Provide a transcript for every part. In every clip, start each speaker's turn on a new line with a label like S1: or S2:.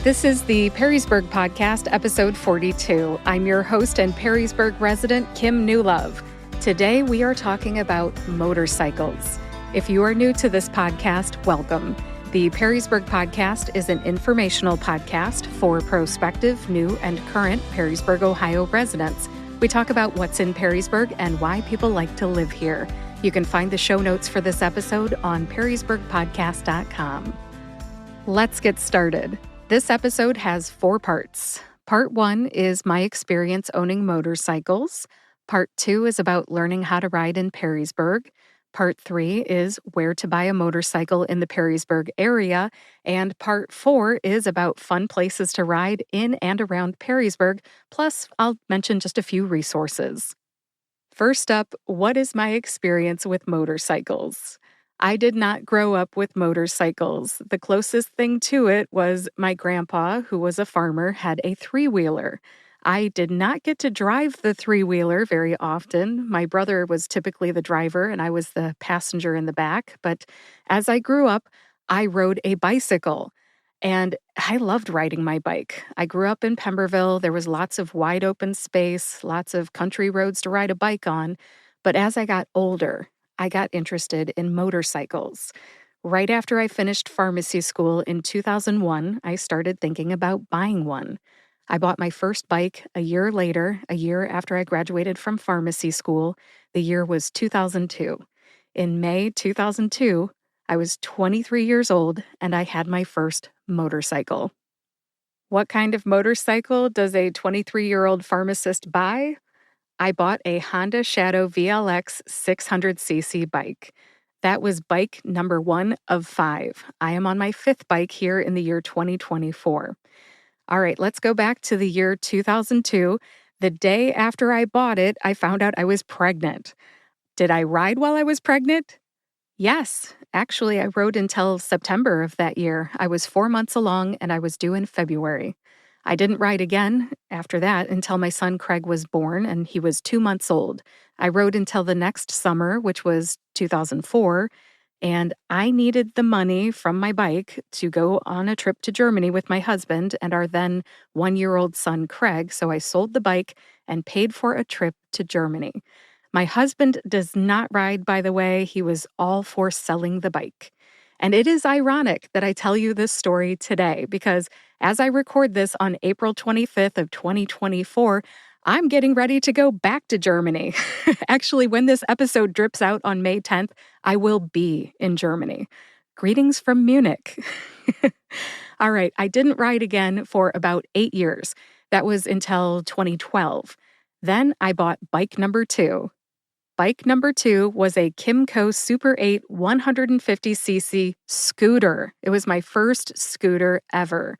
S1: This is the Perrysburg Podcast, episode 42. I'm your host and Perrysburg resident, Kim Newlove. Today, we are talking about motorcycles. If you are new to this podcast, welcome. The Perrysburg Podcast is an informational podcast for prospective, new, and current Perrysburg, Ohio residents. We talk about what's in Perrysburg and why people like to live here. You can find the show notes for this episode on perrysburgpodcast.com. Let's get started. This episode has 4 parts. Part 1 is my experience owning motorcycles. Part 2 is about learning how to ride in Perrysburg. Part 3 is where to buy a motorcycle in the Perrysburg area. And Part 4 is about fun places to ride in and around Perrysburg. Plus, I'll mention just a few resources. First up, what is my experience with motorcycles? I did not grow up with motorcycles. The closest thing to it was my grandpa, who was a farmer, had a 3-wheeler. I did not get to drive the 3-wheeler very often. My brother was typically the driver and I was the passenger in the back. But as I grew up, I rode a bicycle. And I loved riding my bike. I grew up in Pemberville. There was lots of wide open space, lots of country roads to ride a bike on. But as I got older, I got interested in motorcycles. Right after I finished pharmacy school in 2001, I started thinking about buying one. I bought my first bike a year later, a year after I graduated from pharmacy school. The year was 2002. In May 2002, I was 23 years old and I had my first motorcycle. What kind of motorcycle does a 23-year-old pharmacist buy? I bought a Honda Shadow VLX 600cc bike. That was bike number 1 of 5. I am on my 5th bike here in the year 2024. All right, let's go back to the year 2002. The day after I bought it, I found out I was pregnant. Did I ride while I was pregnant? Yes. Actually, I rode until September of that year. I was 4 months along and I was due in February. I didn't ride again after that until my son Craig was born and he was 2 months old. I rode until the next summer, which was 2004, and I needed the money from my bike to go on a trip to Germany with my husband and our then 1-year-old son Craig, so I sold the bike and paid for a trip to Germany. My husband does not ride, by the way. He was all for selling the bike. And it is ironic that I tell you this story today because as I record this on April 25th of 2024, I'm getting ready to go back to Germany. Actually, when this episode drips out on May 10th, I will be in Germany. Greetings from Munich. All right, I didn't ride again for about 8 years. That was until 2012. Then I bought bike number 2. Bike number 2 was a Kymco Super 8 150cc scooter. It was my first scooter ever.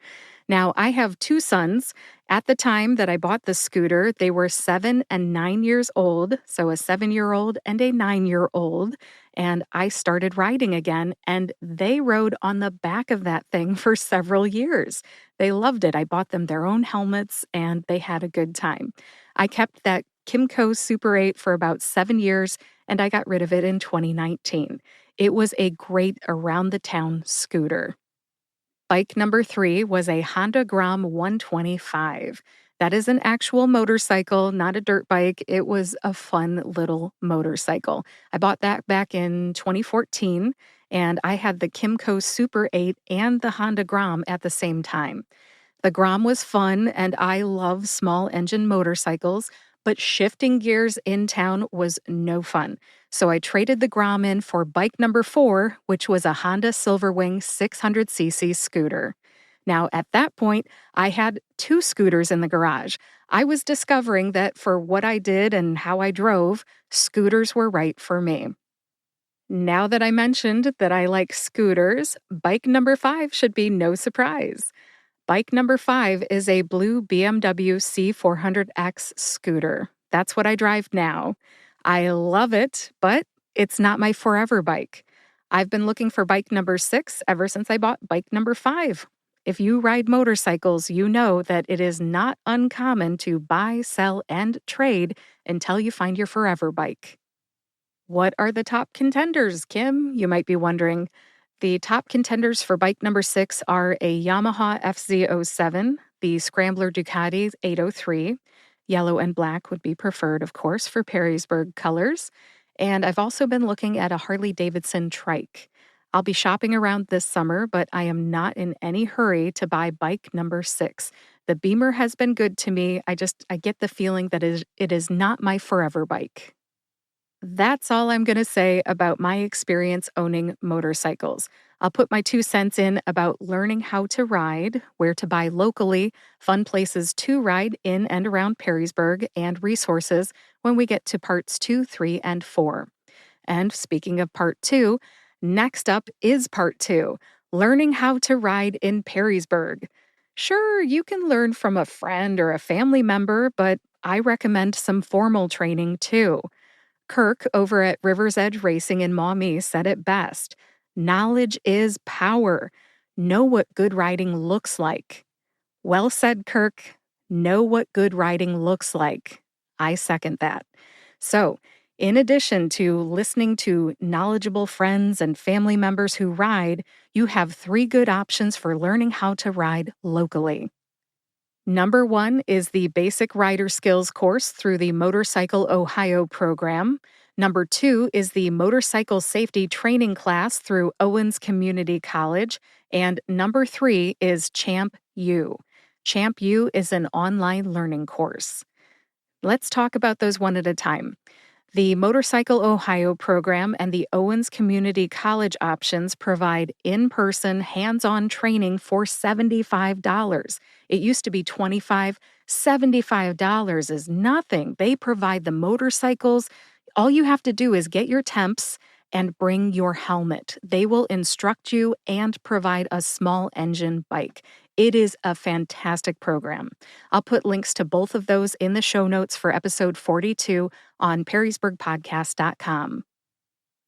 S1: Now, I have 2 sons. At the time that I bought the scooter, they were 7 and 9 years old, so a 7-year-old and a 9-year-old, and I started riding again, and they rode on the back of that thing for several years. They loved it. I bought them their own helmets, and they had a good time. I kept that Kymco Super 8 for about 7 years, and I got rid of it in 2019. It was a great around-the-town scooter. Bike number 3 was a Honda Gram 125. That is an actual motorcycle, not a dirt bike. It was a fun little motorcycle. I bought that back in 2014, and I had the Kymco Super 8 and the Honda Gram at the same time. The Gram was fun, and I love small engine motorcycles, but shifting gears in town was no fun. So I traded the Gram in for bike number 4, which was a Honda Silverwing 600cc scooter. Now, at that point, I had 2 scooters in the garage. I was discovering that for what I did and how I drove, scooters were right for me. Now that I mentioned that I like scooters, bike number 5 should be no surprise. Bike number 5 is a blue BMW C400X scooter. That's what I drive now. I love it, but it's not my forever bike. I've been looking for bike number 6 ever since I bought bike number 5. If you ride motorcycles, you know that it is not uncommon to buy, sell, and trade until you find your forever bike. What are the top contenders, Kim? You might be wondering. The top contenders for bike number 6 are a Yamaha FZ07, the Scrambler Ducati 803. Yellow and black would be preferred, of course, for Perrysburg colors. And I've also been looking at a Harley Davidson trike. I'll be shopping around this summer, but I am not in any hurry to buy bike number 6. The Beamer has been good to me. I get the feeling that it is not my forever bike. That's all I'm going to say about my experience owning motorcycles. I'll put my 2 cents in about learning how to ride, where to buy locally, fun places to ride in and around Perrysburg, and resources when we get to parts 2, 3, and 4. And speaking of part 2, next up is part 2, learning how to ride in Perrysburg. Sure, you can learn from a friend or a family member, but I recommend some formal training too. Kirk over at River's Edge Racing in Maumee said it best. Knowledge is power. Know what good riding looks like. Well said, Kirk. Know what good riding looks like. I second that. So, in addition to listening to knowledgeable friends and family members who ride, you have 3 good options for learning how to ride locally. Number 1 is the Basic Rider Skills course through the Motorcycle Ohio program. Number 2 is the Motorcycle Safety Training class through Owens Community College. And number 3 is Champ U. Champ U is an online learning course. Let's talk about those one at a time. The Motorcycle Ohio program and the Owens Community College options provide in-person, hands-on training for $75. It used to be $25. $75 is nothing. They provide the motorcycles. All you have to do is get your temps and bring your helmet. They will instruct you and provide a small engine bike. It is a fantastic program. I'll put links to both of those in the show notes for episode 42 on perrysburgpodcast.com.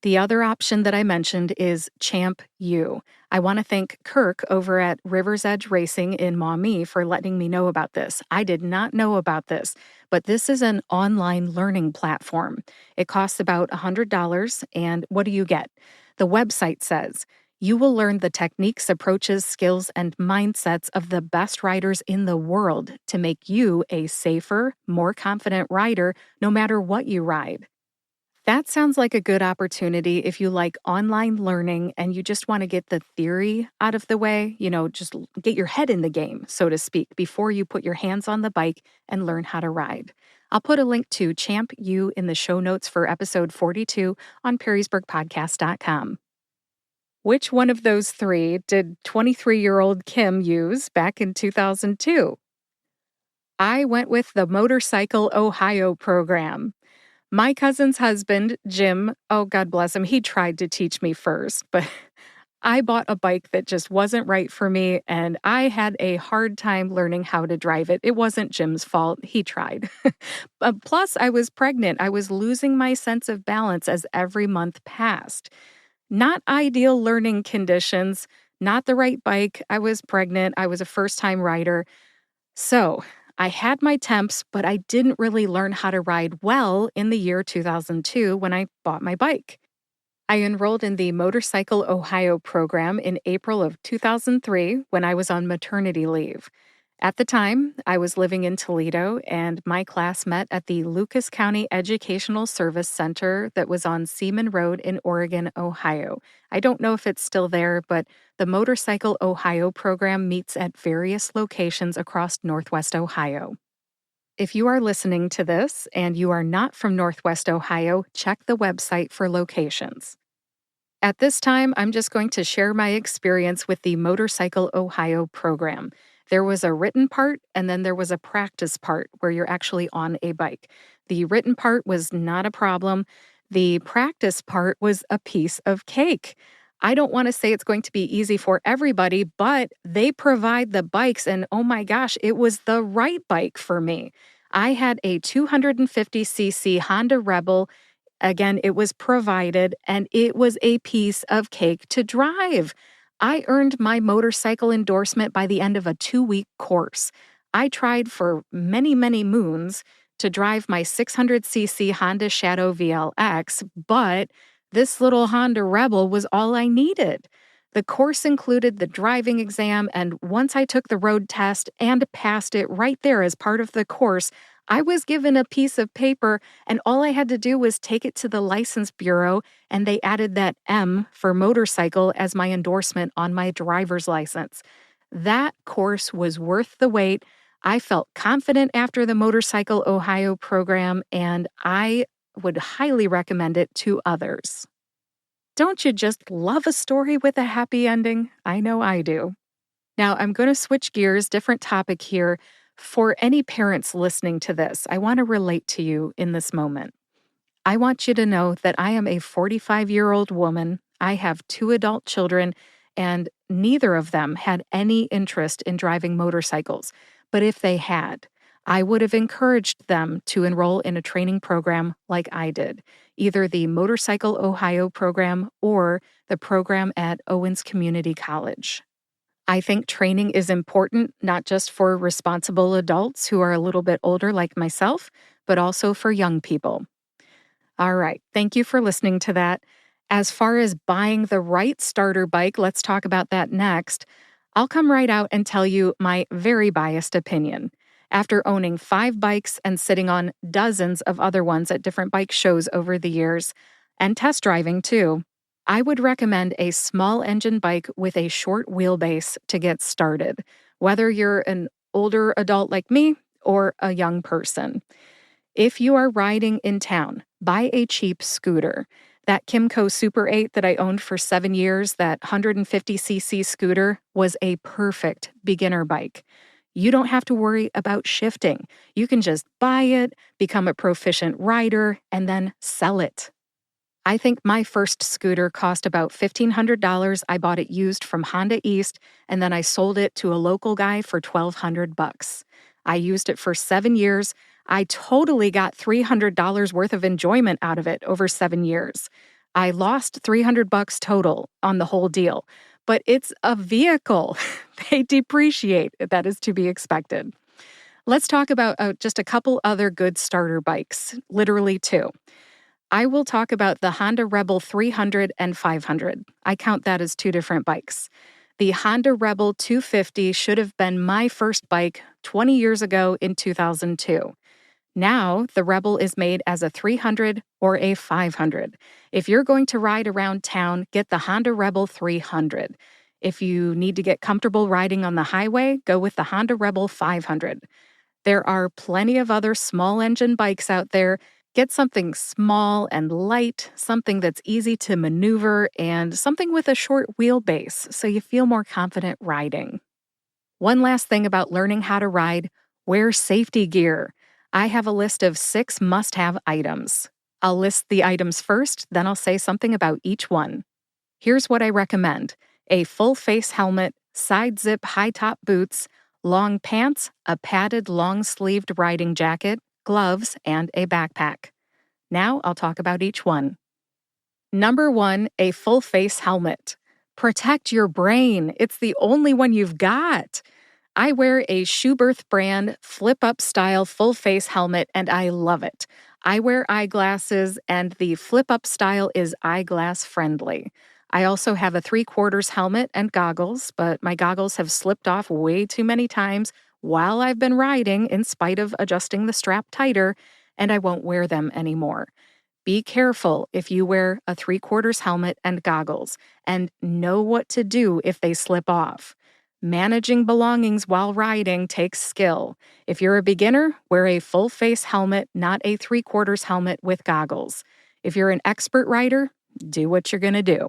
S1: The other option that I mentioned is Champ U. I want to thank Kirk over at River's Edge Racing in Maumee for letting me know about this. I did not know about this, but this is an online learning platform. It costs about $100, and what do you get? The website says, you will learn the techniques, approaches, skills, and mindsets of the best riders in the world to make you a safer, more confident rider no matter what you ride. That sounds like a good opportunity if you like online learning and you just want to get the theory out of the way, just get your head in the game, so to speak, before you put your hands on the bike and learn how to ride. I'll put a link to Champ U in the show notes for episode 42 on perrysburgpodcast.com. Which one of those 3 did 23-year-old Kim use back in 2002? I went with the Motorcycle Ohio program. My cousin's husband, Jim, oh, God bless him, he tried to teach me first, but I bought a bike that just wasn't right for me, and I had a hard time learning how to drive it. It wasn't Jim's fault. He tried. Plus, I was pregnant. I was losing my sense of balance as every month passed. Not ideal learning conditions, not the right bike. I was pregnant. I was a first-time rider. So I had my temps, but I didn't really learn how to ride well in the year 2002 when I bought my bike. I enrolled in the Motorcycle Ohio program in April of 2003 when I was on maternity leave. At the time, I was living in Toledo, and my class met at the Lucas County Educational Service Center that was on Seaman Road in Oregon, Ohio. I don't know if it's still there, but the Motorcycle Ohio program meets at various locations across Northwest Ohio. If you are listening to this and you are not from Northwest Ohio, check the website for locations. At this time, I'm just going to share my experience with the Motorcycle Ohio program. There was a written part, and then there was a practice part where you're actually on a bike. The written part was not a problem. The practice part was a piece of cake. I don't want to say it's going to be easy for everybody, but they provide the bikes, and oh my gosh, it was the right bike for me. I had a 250cc Honda Rebel. Again, it was provided, and it was a piece of cake to drive. I earned my motorcycle endorsement by the end of a 2-week course. I tried for many, many moons to drive my 600cc Honda Shadow VLX, but this little Honda Rebel was all I needed. The course included the driving exam, and once I took the road test and passed it right there as part of the course, I was given a piece of paper, and all I had to do was take it to the license bureau, and they added that M for motorcycle as my endorsement on my driver's license. That course was worth the wait. I felt confident after the Motorcycle Ohio program, and I would highly recommend it to others. Don't you just love a story with a happy ending? I know I do. Now, I'm going to switch gears, different topic here. For any parents listening to this, I want to relate to you in this moment. I want you to know that I am a 45-year-old woman. I have 2 adult children, and neither of them had any interest in driving motorcycles. But if they had, I would have encouraged them to enroll in a training program like I did, either the Motorcycle Ohio program or the program at Owens Community College. I think training is important not just for responsible adults who are a little bit older like myself, but also for young people. All right, thank you for listening to that. As far as buying the right starter bike, let's talk about that next. I'll come right out and tell you my very biased opinion. After owning 5 bikes and sitting on dozens of other ones at different bike shows over the years, and test driving too, I would recommend a small engine bike with a short wheelbase to get started, whether you're an older adult like me or a young person. If you are riding in town, buy a cheap scooter. That Kimco Super 8 that I owned for 7 years, that 150cc scooter, was a perfect beginner bike. You don't have to worry about shifting. You can just buy it, become a proficient rider, and then sell it. I think my first scooter cost about $1,500. I bought it used from Honda East, and then I sold it to a local guy for $1,200. I used it for 7 years. I totally got $300 worth of enjoyment out of it over 7 years. I lost $300 total on the whole deal, but it's a vehicle. They depreciate. That is to be expected. Let's talk about just a couple other good starter bikes, literally 2. I will talk about the Honda Rebel 300 and 500. I count that as 2 different bikes. The Honda Rebel 250 should have been my first bike 20 years ago in 2002. Now, the Rebel is made as a 300 or a 500. If you're going to ride around town, get the Honda Rebel 300. If you need to get comfortable riding on the highway, go with the Honda Rebel 500. There are plenty of other small engine bikes out there. Get something small and light, something that's easy to maneuver, and something with a short wheelbase so you feel more confident riding. One last thing about learning how to ride: wear safety gear. I have a list of 6 must-have items. I'll list the items first, then I'll say something about each one. Here's what I recommend: a full-face helmet, side-zip high-top boots, long pants, a padded long-sleeved riding jacket, gloves, and a backpack. Now I'll talk about each one. Number 1, a full-face helmet. Protect your brain. It's the only one you've got. I wear a Schuberth brand flip-up style full-face helmet, and I love it. I wear eyeglasses, and the flip-up style is eyeglass friendly. I also have a 3/4 helmet and goggles, but my goggles have slipped off way too many times while I've been riding in spite of adjusting the strap tighter, and I won't wear them anymore. Be careful if you wear a 3/4 helmet and goggles, and know what to do if they slip off. Managing belongings while riding takes skill. If you're a beginner, wear a full-face helmet, not a 3/4 helmet with goggles. If you're an expert rider, do what you're going to do.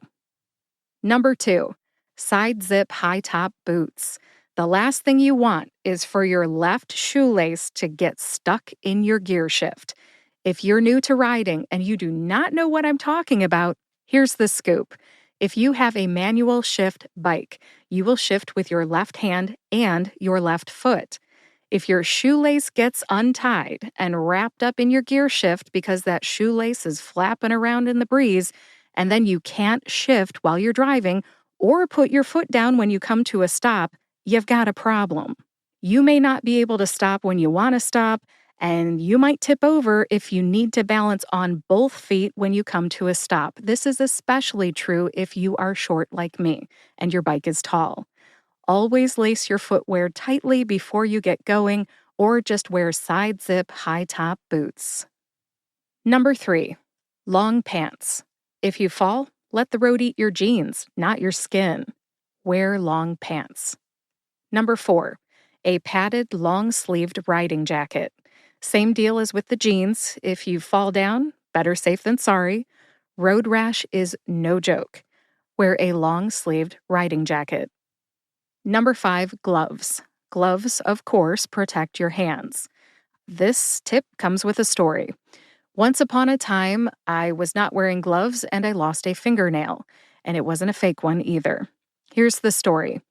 S1: Number 2, side-zip high-top boots. The last thing you want is for your left shoelace to get stuck in your gear shift. If you're new to riding and you do not know what I'm talking about, here's the scoop. If you have a manual shift bike, you will shift with your left hand and your left foot. If your shoelace gets untied and wrapped up in your gear shift because that shoelace is flapping around in the breeze, and then you can't shift while you're driving or put your foot down when you come to a stop, you've got a problem. You may not be able to stop when you want to stop, And you might tip over if you need to balance on both feet when you come to a stop. This is especially true if you are short like me and your bike is tall. Always lace your footwear tightly before you get going, or just wear side zip high top boots. Number 3, long pants. If you fall, let the road eat your jeans, not your skin. Wear long pants. Number 4, a padded long-sleeved riding jacket. Same deal as with the jeans. If you fall down, better safe than sorry. Road rash is no joke. Wear a long-sleeved riding jacket. Number 5, gloves. Gloves, of course, protect your hands. This tip comes with a story. Once upon a time, I was not wearing gloves and I lost a fingernail, and it wasn't a fake one either. Here's the story.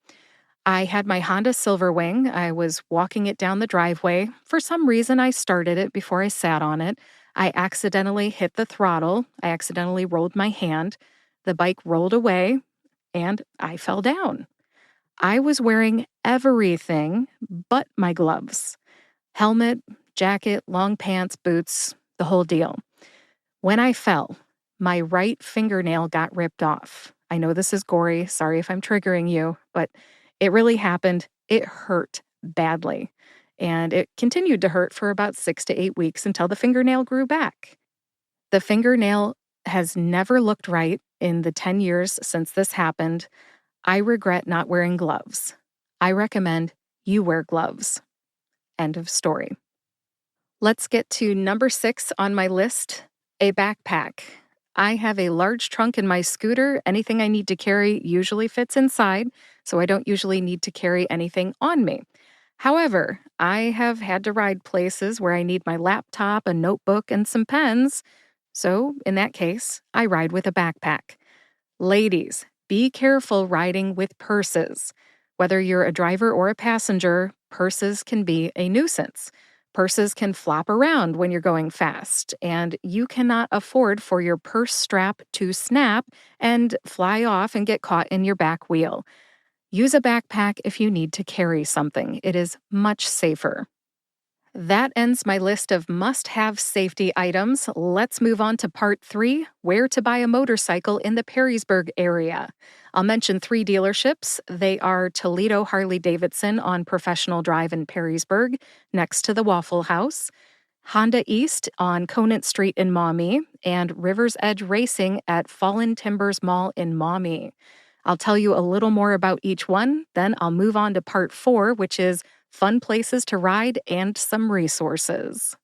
S1: I had my Honda Silverwing. I was walking it down the driveway. For some reason, I started it before I sat on it. I accidentally hit the throttle. I accidentally rolled my hand. The bike rolled away, and I fell down. I was wearing everything but my gloves. Helmet, jacket, long pants, boots, the whole deal. When I fell, my right fingernail got ripped off. I know this is gory. Sorry if I'm triggering you, but it really happened. It hurt badly. And it continued to hurt for about 6 to 8 weeks until the fingernail grew back. The fingernail has never looked right in the 10 years since this happened. I regret not wearing gloves. I recommend you wear gloves. End of story. Let's get to number 6 on my list, a backpack. I have a large trunk in my scooter. Anything I need to carry usually fits inside, so I don't usually need to carry anything on me. However, I have had to ride places where I need my laptop, a notebook, and some pens. So, in that case, I ride with a backpack. Ladies, be careful riding with purses. Whether you're a driver or a passenger, purses can be a nuisance. Purses can flop around when you're going fast, and you cannot afford for your purse strap to snap and fly off and get caught in your back wheel. Use a backpack if you need to carry something. It is much safer. That ends my list of must-have safety items. Let's move on to part 3, where to buy a motorcycle in the Perrysburg area. I'll mention 3 dealerships. They are Toledo Harley-Davidson on Professional Drive in Perrysburg, next to the Waffle House, Honda East on Conant Street in Maumee, and River's Edge Racing at Fallen Timbers Mall in Maumee. I'll tell you a little more about each one, then I'll move on to part 4, which is fun places to ride and some resources.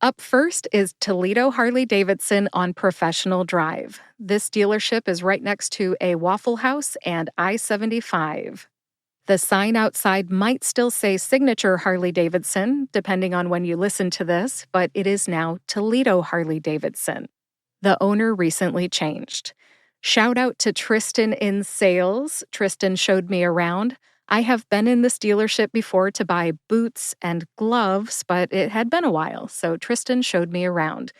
S1: Up first is Toledo Harley-Davidson on Professional Drive. This dealership is right next to a Waffle House and I-75. The sign outside might still say Signature Harley-Davidson, depending on when you listen to this, but it is now Toledo Harley-Davidson. The owner recently changed. Shout out to Tristan in sales. Tristan showed me around. I have been in this dealership before to buy boots and gloves, but it had been a while, so Tristan showed me around.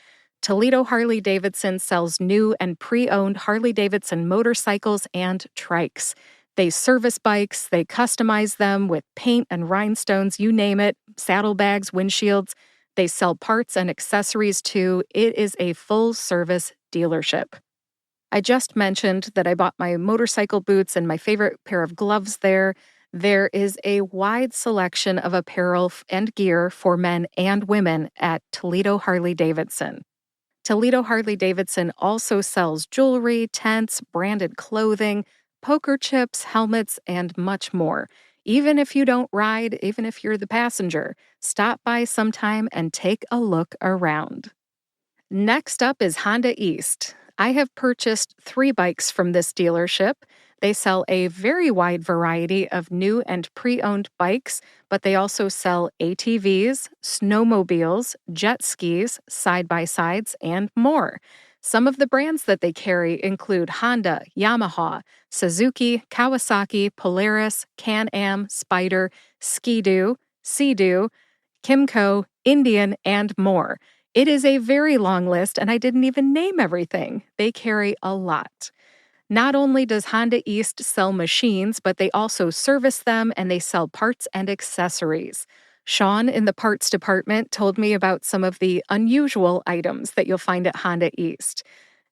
S1: Toledo Harley-Davidson sells new and pre-owned Harley-Davidson motorcycles and trikes. They service bikes, they customize them with paint and rhinestones, you name it, saddlebags, windshields. They sell parts and accessories too. It is a full-service dealership. I just mentioned that I bought my motorcycle boots and my favorite pair of gloves there. There is a wide selection of apparel and gear for men and women at Toledo Harley-Davidson. Toledo Harley-Davidson also sells jewelry, tents, branded clothing, poker chips, helmets, and much more. Even if you don't ride, even if you're the passenger, stop by sometime and take a look around. Next up is Honda East. I have purchased 3 bikes from this dealership. They sell a very wide variety of new and pre-owned bikes, but they also sell ATVs, snowmobiles, jet skis, side-by-sides, and more. Some of the brands that they carry include Honda, Yamaha, Suzuki, Kawasaki, Polaris, Can-Am, Spyder, Ski-Doo, Sea-Doo, Kimco, Indian, and more. It is a very long list, and I didn't even name everything. They carry a lot. Not only does Honda East sell machines, but they also service them and they sell parts and accessories. Sean in the parts department told me about some of the unusual items that you'll find at Honda East.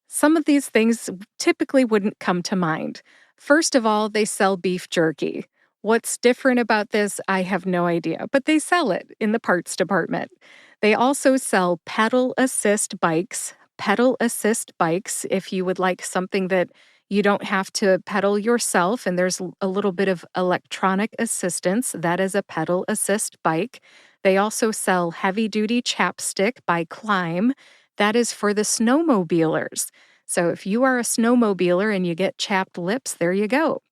S1: Some of these things typically wouldn't come to mind. First of all, they sell beef jerky. What's different about this, I have no idea, but they sell it in the parts department. They also sell pedal assist bikes. Pedal assist bikes, if you would like something that you don't have to pedal yourself and there's a little bit of electronic assistance, that is a pedal assist bike. They also sell heavy duty chapstick by Climb. That is for the snowmobilers. So if you are a snowmobiler and you get chapped lips, there you go.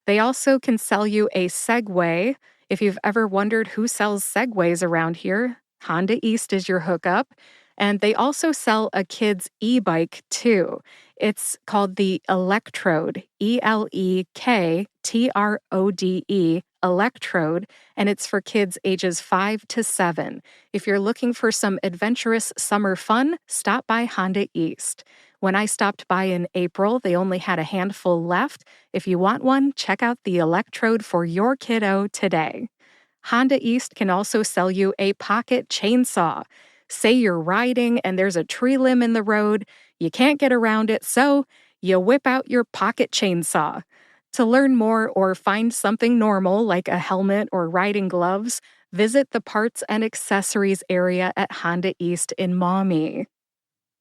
S1: They also can sell you a Segway. If you've ever wondered who sells Segways around here, Honda East is your hookup. And they also sell a kid's e-bike too. It's called the Electrode, Elektrode, Electrode, and it's for kids ages 5 to 7. If you're looking for some adventurous summer fun, stop by Honda East. When I stopped by in April, they only had a handful left. If you want one, check out the Electrode for your kiddo today. Honda East can also sell you a pocket chainsaw. Say you're riding and there's a tree limb in the road, you can't get around it, so you whip out your pocket chainsaw. To learn more or find something normal like a helmet or riding gloves, visit the parts and accessories area at Honda East in Maumee.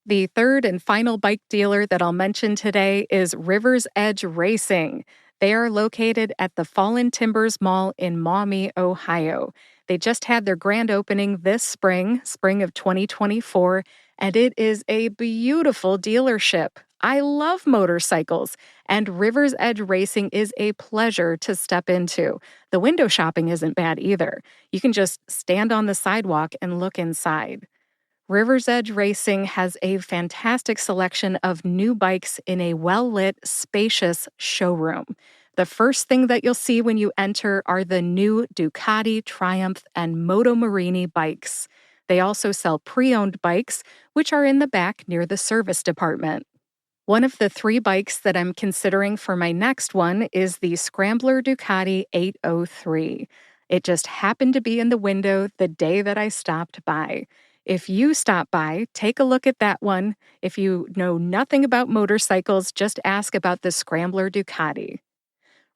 S1: The third and final bike dealer that I'll mention today is River's Edge Racing. They are located at the Fallen Timbers Mall in Maumee, Ohio. They just had their grand opening this spring of 2024, and it is a beautiful dealership. I love motorcycles, and River's Edge Racing is a pleasure to step into. The window shopping isn't bad either. You can just stand on the sidewalk and look inside. River's Edge Racing has a fantastic selection of new bikes in a well-lit, spacious showroom. The first thing that you'll see when you enter are the new Ducati, Triumph, and Moto Morini bikes. They also sell pre-owned bikes, which are in the back near the service department. One of the 3 bikes that I'm considering for my next one is the Scrambler Ducati 803. It just happened to be in the window the day that I stopped by. If you stop by, take a look at that one. If you know nothing about motorcycles, just ask about the Scrambler Ducati.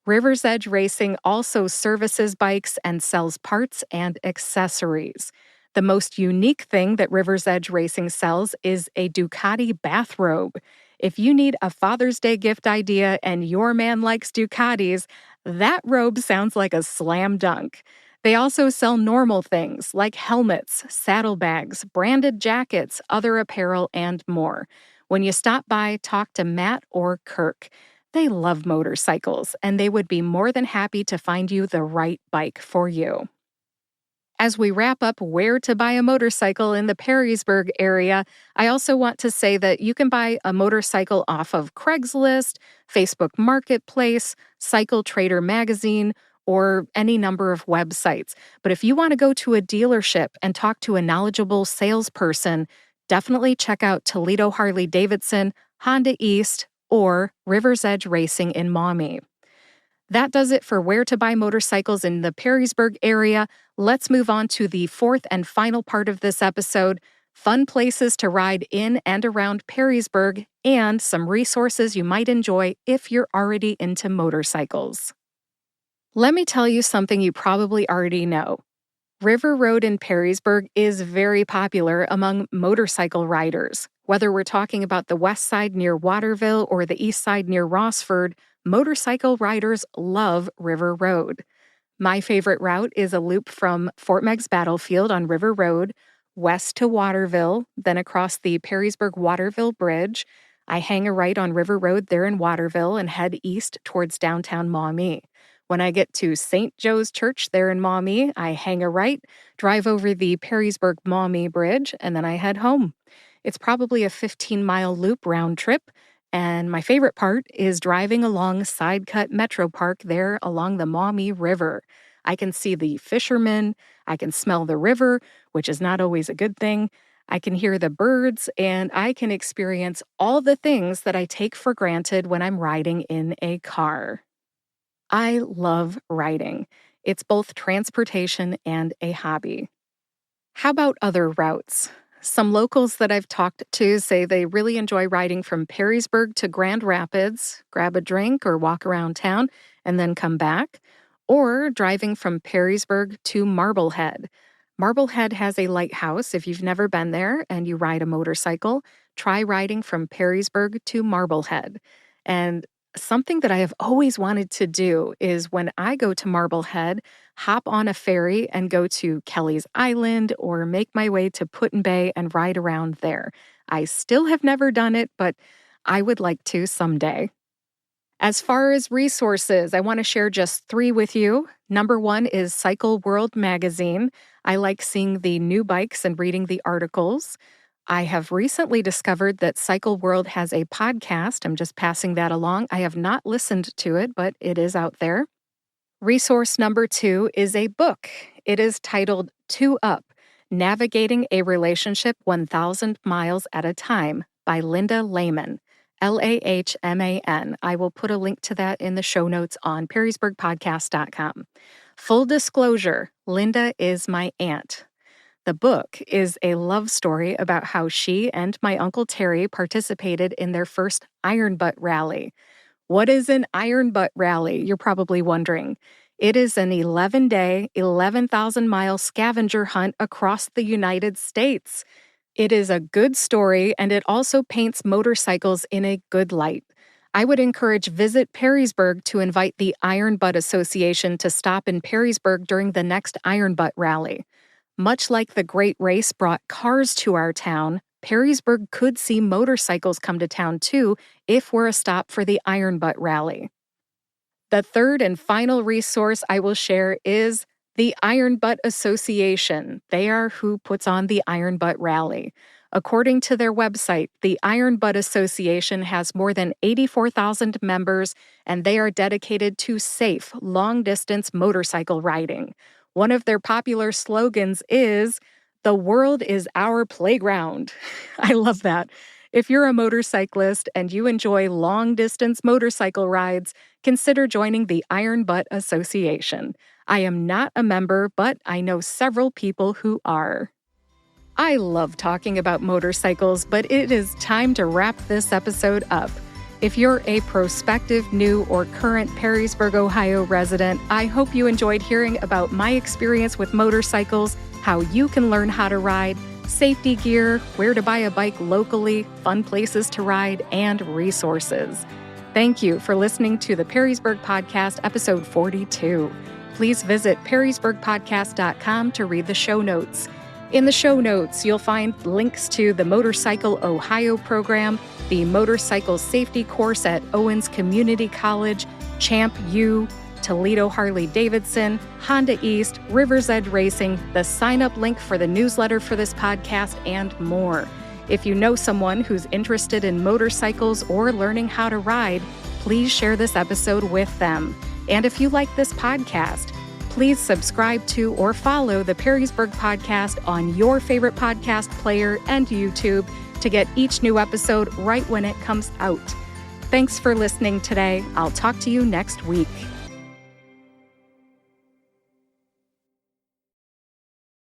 S1: River's Edge Racing also services bikes and sells parts and accessories. The most unique thing that River's Edge Racing sells is a Ducati bathrobe. If you need a Father's Day gift idea and your man likes Ducatis, that robe sounds like a slam dunk. They also sell normal things like helmets, saddlebags, branded jackets, other apparel, and more. When you stop by, talk to Matt or Kirk. They love motorcycles, and they would be more than happy to find you the right bike for you. As we wrap up where to buy a motorcycle in the Perrysburg area, I also want to say that you can buy a motorcycle off of Craigslist, Facebook Marketplace, Cycle Trader Magazine, or any number of websites. But if you want to go to a dealership and talk to a knowledgeable salesperson, definitely check out Toledo Harley Davidson, Honda East, or River's Edge Racing in Maumee. That does it for where to buy motorcycles in the Perrysburg area. Let's move on to the fourth and final part of this episode, fun places to ride in and around Perrysburg, and some resources you might enjoy if you're already into motorcycles. Let me tell you something you probably already know. River Road in Perrysburg is very popular among motorcycle riders. Whether we're talking about the west side near Waterville or the east side near Rossford, motorcycle riders love River Road. My favorite route is a loop from Fort Meigs Battlefield on River Road, west to Waterville, then across the Perrysburg Waterville Bridge. I hang a right on River Road there in Waterville and head east towards downtown Maumee. When I get to St. Joe's Church there in Maumee, I hang a right, drive over the Perrysburg Maumee Bridge, and then I head home. It's probably a 15-mile loop round trip, and my favorite part is driving along Sidecut Metro Park there along the Maumee River. I can see the fishermen, I can smell the river, which is not always a good thing. I can hear the birds, and I can experience all the things that I take for granted when I'm riding in a car. I love riding. It's both transportation and a hobby. How about other routes? Some locals that I've talked to say they really enjoy riding from Perrysburg to Grand Rapids, grab a drink or walk around town, and then come back, or driving from Perrysburg to Marblehead. Marblehead has a lighthouse. If you've never been there and you ride a motorcycle, try riding from Perrysburg to Marblehead. And something that I have always wanted to do is when I go to Marblehead, hop on a ferry and go to Kelly's Island or make my way to Put-in-Bay and ride around there. I still have never done it, but I would like to someday. As far as resources, I want to share just 3 with you. Number 1 is Cycle World magazine. I like seeing the new bikes and reading the articles. I have recently discovered that Cycle World has a podcast. I'm just passing that along. I have not listened to it, but it is out there. Resource number 2 is a book. It is titled 2 Up, Navigating a Relationship 1,000 Miles at a Time by Linda Lehman, Lahman. I will put a link to that in the show notes on perrysburgpodcast.com. Full disclosure, Linda is my aunt. The book is a love story about how she and my Uncle Terry participated in their first Iron Butt rally. What is an Iron Butt rally? You're probably wondering. It is an 11-day, 11,000-mile scavenger hunt across the United States. It is a good story, and it also paints motorcycles in a good light. I would encourage Visit Perrysburg to invite the Iron Butt Association to stop in Perrysburg during the next Iron Butt rally. Much like the Great Race brought cars to our town, Perrysburg could see motorcycles come to town too if we're a stop for the Iron Butt rally. The third and final resource I will share is the Iron Butt Association. They are who puts on the Iron Butt rally. According to their website, the Iron Butt Association has more than 84,000 members, and they are dedicated to safe, long-distance motorcycle riding. One of their popular slogans is, "The world is our playground." I love that. If you're a motorcyclist and you enjoy long-distance motorcycle rides, consider joining the Iron Butt Association. I am not a member, but I know several people who are. I love talking about motorcycles, but it is time to wrap this episode up. If you're a prospective, new, or current Perrysburg, Ohio resident, I hope you enjoyed hearing about my experience with motorcycles, how you can learn how to ride, safety gear, where to buy a bike locally, fun places to ride, and resources. Thank you for listening to the Perrysburg Podcast, episode 42. Please visit perrysburgpodcast.com to read the show notes. In the show notes, you'll find links to the Motorcycle Ohio program, the motorcycle safety course at Owens Community College, Champ U, Toledo Harley-Davidson, Honda East, River's Edge Racing, the sign-up link for the newsletter for this podcast, and more. If you know someone who's interested in motorcycles or learning how to ride, please share this episode with them. And if you like this podcast, please subscribe to or follow the Perrysburg Podcast on your favorite podcast player and YouTube to get each new episode right when it comes out. Thanks for listening today. I'll talk to you next week.